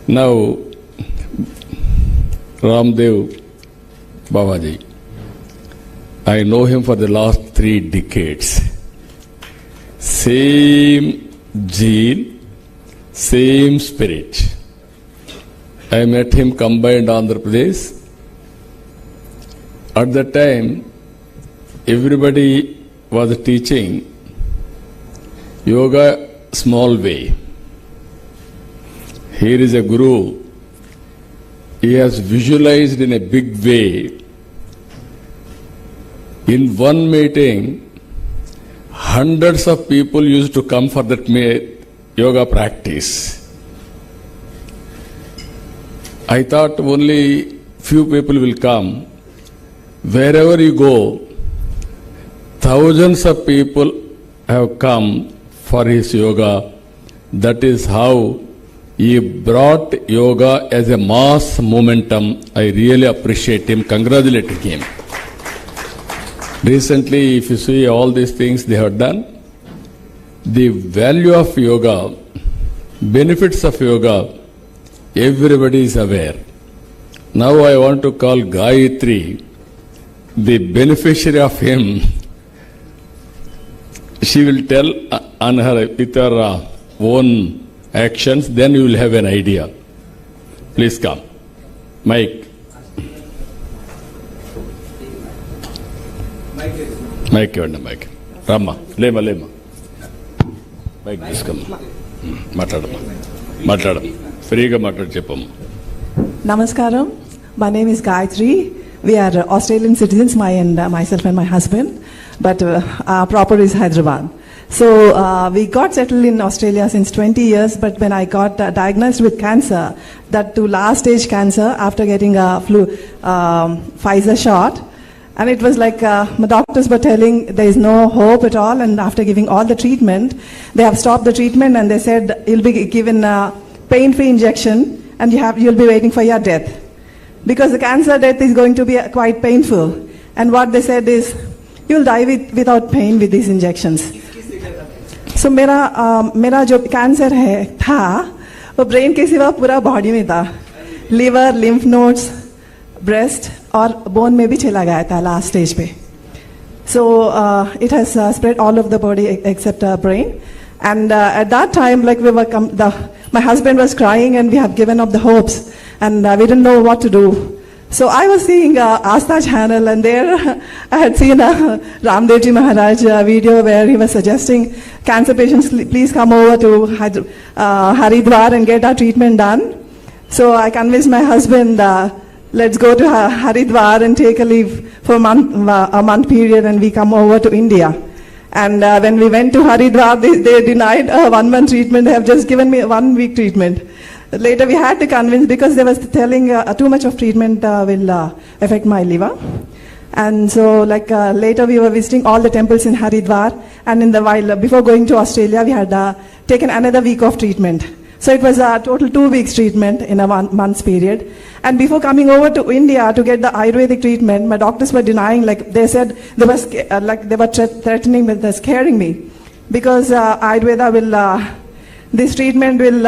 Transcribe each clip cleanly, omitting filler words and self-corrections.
Now, Ramdev Babaji, I know him for the last 3 decades. Same zeal, same spirit. I met him combined Andhra Pradesh. At that time, everybody was teaching yoga small way. Here is a guru. He has visualized in a big way. In one meeting, hundreds of people used to come for that yoga practice. I thought only few people will come. Wherever you go, thousands of people have come for his yoga. That is how he brought yoga as a mass momentum. I really appreciate him, congratulate him. Recently, if you see all these things they have done, the value of yoga, benefits of yoga, everybody is aware. Now I want to call Gayatri, the beneficiary of him. She will tell on her with her own actions, then you will have an idea. Please come. Mike. Mike ఇవ్వండి mic రమ్మా లేమా mic తీసుకోమ్మా మాట్లాడమ్మా ఫ్రీగా మాట్లాడి చెప్పమ్మా. Namaskaram. My name is Gayatri. We are Australian citizens, myself and my husband, but our proper is Hyderabad. So we got settled in Australia since 20 years, but when I got diagnosed with cancer, that to last stage cancer after getting a Pfizer shot, and it was like my doctors were telling there is no hope at all, and after giving all the treatment, they have stopped the treatment and they said you'll be given a pain-free injection and you'll be waiting for your death. Because the cancer death is going to be quite painful. And what they said is, you'll die without pain with these injections. So मेरा जो cancer था वो brain के सिवा पूरा body में था. Liver, lymph nodes, breast और बोन में भी चला गया था लास्ट स्टेज पे. So it has spread all over the body except brain. And at that time, like my husband was crying and we have given up the hopes and we didn't know what to do. So I was seeing Astha channel and there I had seen a Ramdev Ji Maharaj video where he was suggesting cancer patients please come over to Haridwar and get our treatment done. So I convinced my husband, let's go to Haridwar and take a leave for a month period and we come over to India. And when we went to Haridwar, they denied a 1-month treatment. They have just given me a 1-week treatment. Later we had to convince because they was telling too much of treatment will affect my liver. And so later we were visiting all the temples in Haridwar, and in the while before going to Australia we had taken another week of treatment. So it was a total 2 weeks treatment in a 1 month's period. And before coming over to India to get the Ayurvedic treatment, my doctors were denying, they said they were threatening with scaring me because Ayurveda will, this treatment will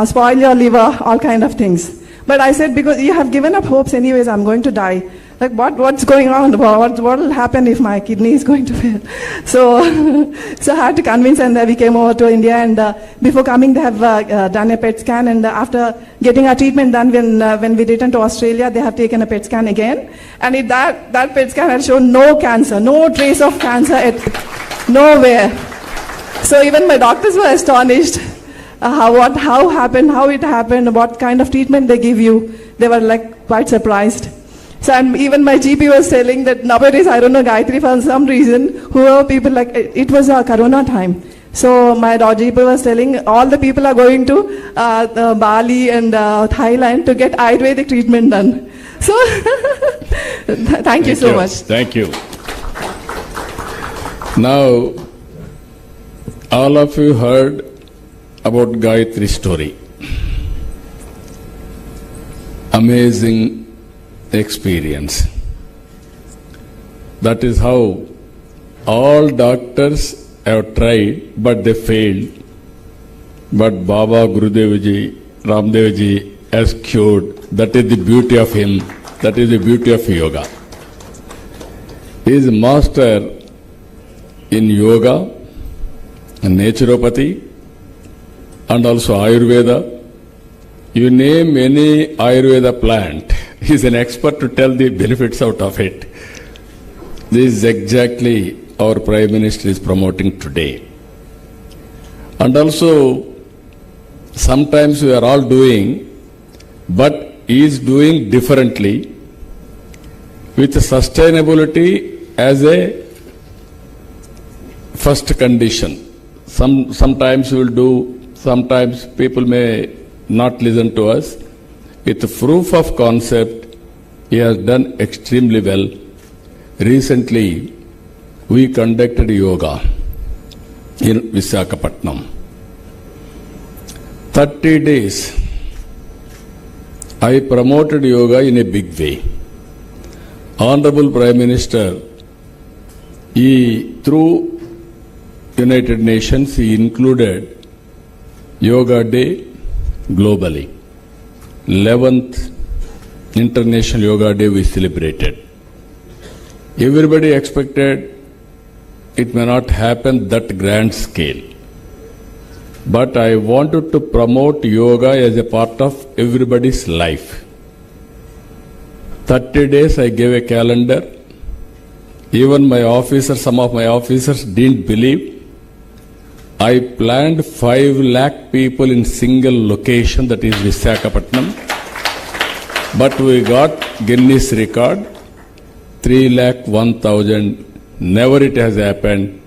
spoil your liver, all kind of things. But I said, because you have given up hopes anyways, I'm going to die. What's going on? What will happen if my kidney is going to fail? So I had to convince, and we came over to India. And before coming, they have done a PET scan. And after getting our treatment done, when we returned to Australia, they have taken a PET scan again. And that PET scan had shown no cancer, no trace of cancer nowhere. So even my doctors were astonished. How it happened, what kind of treatment they give you. They were quite surprised. So and even my GP was telling that nowadays, I don't know, Gayatri, for some reason, whoever people it was Corona time. So my GP was telling all the people are going to Bali and Thailand to get Ayurvedic treatment done. So thank you so much. Thank you. Now, all of you heard about Gayatri's story. Amazing experience. That is how all doctors have tried, but they failed. But Baba Gurudev Ji Ramdev ji has cured. That is the beauty of him. That is the beauty of yoga. He is a master in yoga, naturopathy, and also Ayurveda. You name any Ayurveda plant, he is an expert to tell the benefits out of it. This is exactly our Prime Minister is promoting today. And also, sometimes we are all doing, but he is doing differently with sustainability as a first condition. Sometimes we will do, sometimes people may not listen to us. With proof of concept, he has done extremely well. Recently, we conducted yoga in Visakhapatnam. 30 days, I promoted yoga in a big way. Honorable Prime Minister, through United Nations, he included Yoga Day globally. 11th International Yoga Day we celebrated. Everybody expected it may not happen that grand scale. But I wanted to promote yoga as a part of everybody's life. 30 days I gave a calendar. Even my officers, some of my officers didn't believe. I planned 5 lakh people in single location, that is Visakhapatnam. But we got Guinness record, 3,01,000. Never it has happened.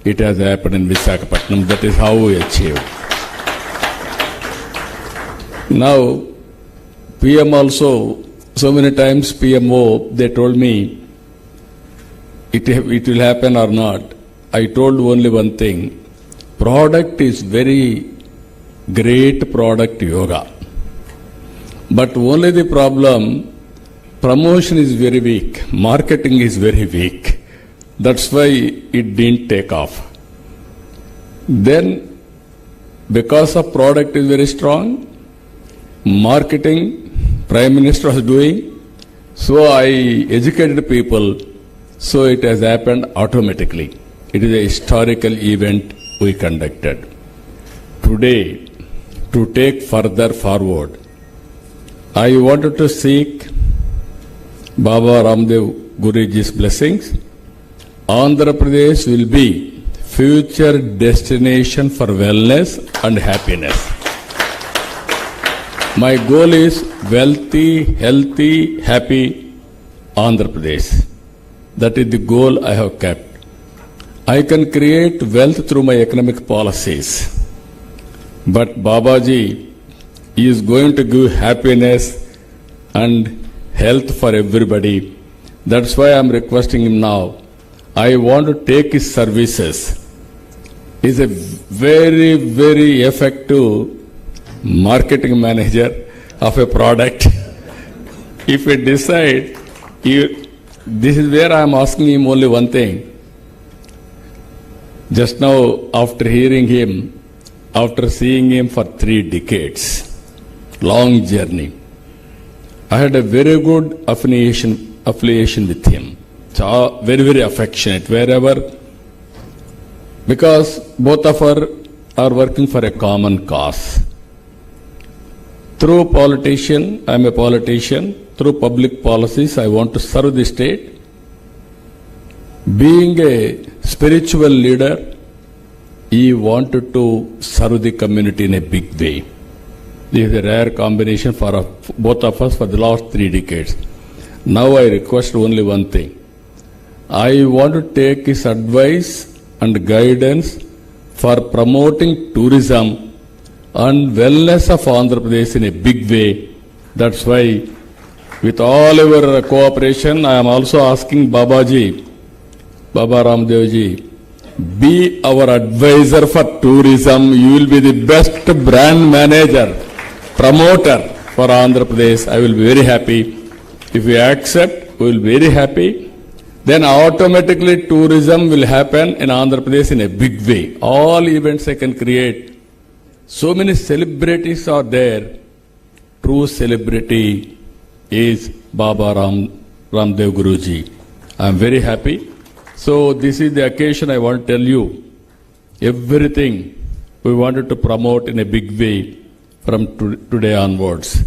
It has happened in Visakhapatnam. That is how we achieved. Now, PM also, so many times PMO, they told me, it will happen or not. I told only one thing. Product is very great product, yoga. But only the problem, promotion is very weak. Marketing is very weak. That's why it didn't take off. Then, because of product is very strong, marketing, Prime Minister was doing, so I educated people, so it has happened automatically. It is a historical event we conducted. Today, to take further forward, I wanted to seek Baba Ramdev Guruji's blessings. Andhra Pradesh will be future destination for wellness and happiness. My goal is wealthy, healthy, happy Andhra Pradesh. That is the goal I have kept. I can create wealth through my economic policies. But Babaji is going to give happiness and health for everybody. That's why I'm requesting him now. I want to take his services. He's a very, very effective marketing manager of a product. If we decide, this is where I'm asking him only one thing. Just now, after hearing him, after seeing him for 3 decades, long journey, I had a very good affiliation with him. Very, very affectionate, wherever, because both of us are working for a common cause. Through politician, I am a politician, through public policies, I want to serve the state. Being a spiritual leader, he wanted to serve the community in a big way. This is a rare combination for both of us for the last 3 decades. Now I request only one thing. I want to take his advice and guidance for promoting tourism and wellness of Andhra Pradesh in a big way. That's why, with all your cooperation, I am also asking Babaji, Baba Ramdev ji, be our advisor for tourism. You will be the best brand manager, promoter for Andhra Pradesh. I will be very happy. If you accept, we will be very happy. Then automatically tourism will happen in Andhra Pradesh in a big way. All events I can create. So many celebrities are there. True celebrity is Baba Ramdev Guruji. I am very happy. So this is the occasion I want to tell you. Everything we wanted to promote in a big way from today onwards.